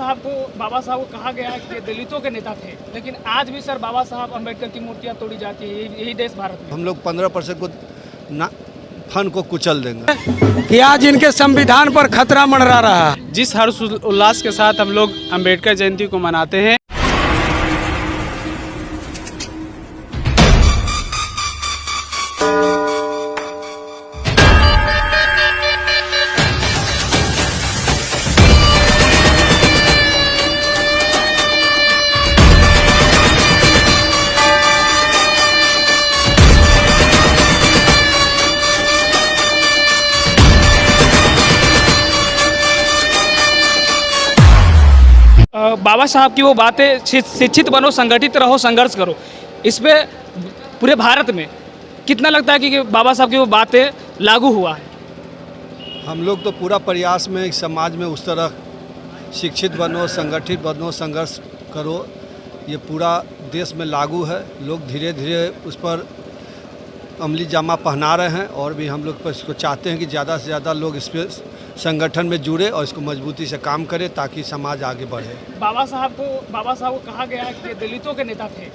बाबा साहब को कहा गया है कि दलितों के नेता थे, लेकिन आज भी सर बाबा साहब अम्बेडकर की मूर्तियां तोड़ी जाती है यही देश भारत में। हम लोग 15% को फंड को कुचल देंगे कि आज इनके संविधान पर खतरा मंडरा रहा है। जिस हर्ष उल्लास के साथ हम लोग अम्बेडकर जयंती को मनाते हैं, बाबा साहब की वो बातें, शिक्षित बनो, संगठित रहो, संघर्ष करो, इस पे पूरे भारत में कितना लगता है कि बाबा साहब की वो बातें लागू हुआ है? हम लोग तो पूरा प्रयास में समाज में उस तरह शिक्षित बनो, संगठित बनो, संघर्ष करो, ये पूरा देश में लागू है। लोग धीरे धीरे उस पर अमली जामा पहना रहे हैं और भी हम लोग इसको चाहते हैं कि ज़्यादा से ज़्यादा लोग इस पर संगठन में जुड़े और इसको मजबूती से काम करें ताकि समाज आगे बढ़े। बाबा साहब को कहा गया है कि दलितों के नेता थे।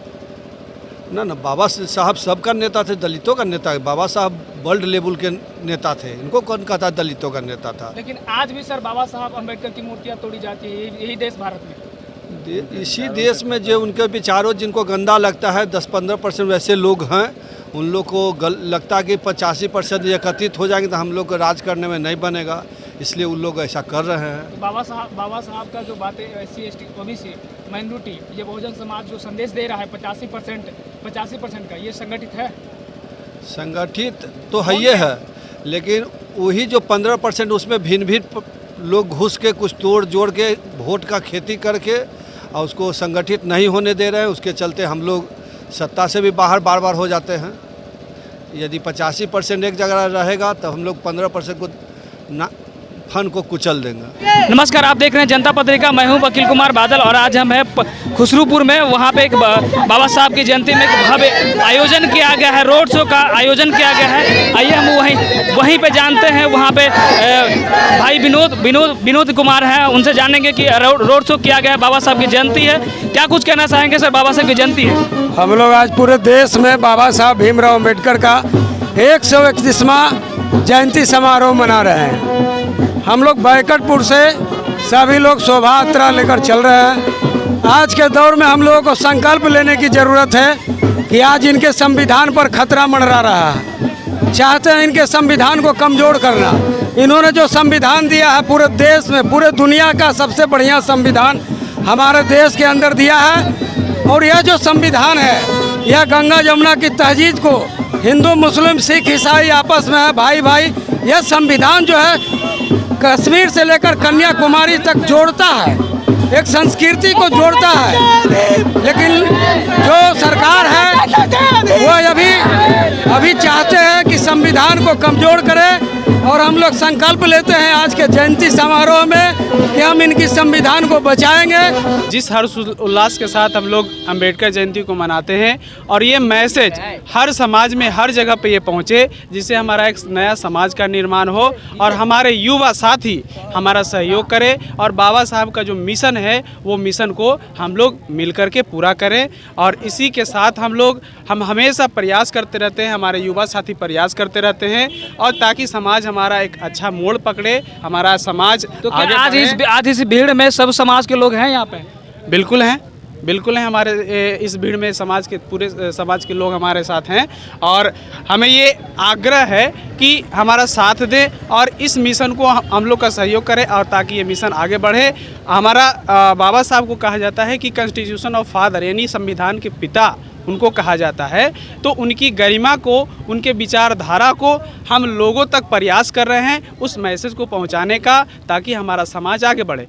ना बाबा साहब सबका नेता थे, दलितों का नेता। बाबा साहब वर्ल्ड लेवल के नेता थे, इनको कौन कहता दलितों का नेता था? लेकिन आज भी सर बाबा साहब अम्बेडकर की मूर्तियां तोड़ी जाती है यही देश भारत में। इसी देश में जो उनके विचारों जिनको गंदा लगता है, 10-15% वैसे लोग हैं, उन लोग को लगता है कि 85% एकत्रित हो जाएंगे तो हम लोग को राज करने में नहीं बनेगा, इसलिए उन लोग ऐसा कर रहे हैं। बाबा साहब का जो बातें SC ST OBC माइनॉरिटी, ये बहुजन समाज जो संदेश दे रहा है 85% का, ये संगठित है? संगठित तो है ये है, लेकिन वही जो 15% उसमें भिन्न लोग घुस के कुछ तोड़ जोड़ के वोट का खेती करके और उसको संगठित नहीं होने दे रहे हैं। उसके चलते हम लोग सत्ता से भी बाहर बार हो जाते हैं। यदि 85% एक जगह रहेगा तो हम लोग 15% को फंड को कुचल देंगे। नमस्कार, आप देख रहे हैं जनता पत्रिका। मैं हूं वकील कुमार बादल और आज हम हैं खुसरूपुर में। वहां पे एक बाबा साहब की जयंती में एक भव्य आयोजन किया गया है, रोड शो का आयोजन किया गया है। आइए हम वहीं पे जानते हैं। वहां पे भाई विनोद कुमार हैं, उनसे जानेंगे कि रोड शो किया गया है, बाबा साहब की जयंती है, क्या कुछ कहना चाहेंगे सर? बाबा साहब की जयंती है। हम लोग आज पूरे देश में बाबा साहब भीमराव अम्बेडकर का 131वां जयंती समारोह मना रहे हैं। हम लोग बैकटपुर से सभी लोग शोभा यात्रा लेकर चल रहे हैं। आज के दौर में हम लोगों को संकल्प लेने की ज़रूरत है कि आज इनके संविधान पर खतरा मंडरा रहा है। चाहते हैं इनके संविधान को कमज़ोर करना। इन्होंने जो संविधान दिया है पूरे देश में, पूरे दुनिया का सबसे बढ़िया संविधान हमारे देश के अंदर दिया है। और यह जो संविधान है, यह गंगा जमुना की तहजीब को हिंदू मुस्लिम सिख ईसाई आपस में है, भाई भाई। यह संविधान जो है कश्मीर से लेकर कन्याकुमारी तक जोड़ता है, एक संस्कृति को जोड़ता है। लेकिन जो सरकार है वो अभी चाहते हैं कि संविधान को कमज़ोर करे। और हम लोग संकल्प लेते हैं आज के जयंती समारोह में कि हम इनकी संविधान को बचाएंगे। जिस हर्ष उल्लास के साथ हम लोग अम्बेडकर जयंती को मनाते हैं और ये मैसेज हर समाज में, हर जगह पे ये पहुँचे, जिससे हमारा एक नया समाज का निर्माण हो और हमारे युवा साथी हमारा सहयोग करें और बाबा साहब का जो मिशन है वो मिशन को हम लोग मिल कर के पूरा करें। और इसी के साथ हम हमेशा प्रयास करते रहते हैं, हमारे युवा साथी प्रयास करते रहते हैं और ताकि समाज हमारा एक अच्छा मोड़ पकड़े, हमारा समाज तो आगे आज इस भीड़ में सब समाज के लोग हैं यहाँ पे? बिल्कुल हैं। हमारे इस भीड़ में पूरे समाज के लोग हमारे साथ हैं और हमें ये आग्रह है कि हमारा साथ दें और इस मिशन को हम लोग का सहयोग करें और ताकि ये मिशन आगे बढ़े। हमारा बाबा साहब को कहा जाता है कि कॉन्स्टिट्यूशन ऑफ फादर, यानी संविधान के पिता उनको कहा जाता है। तो उनकी गरिमा को, उनके विचारधारा को हम लोगों तक प्रयास कर रहे हैं उस मैसेज को पहुंचाने का, ताकि हमारा समाज आगे बढ़े।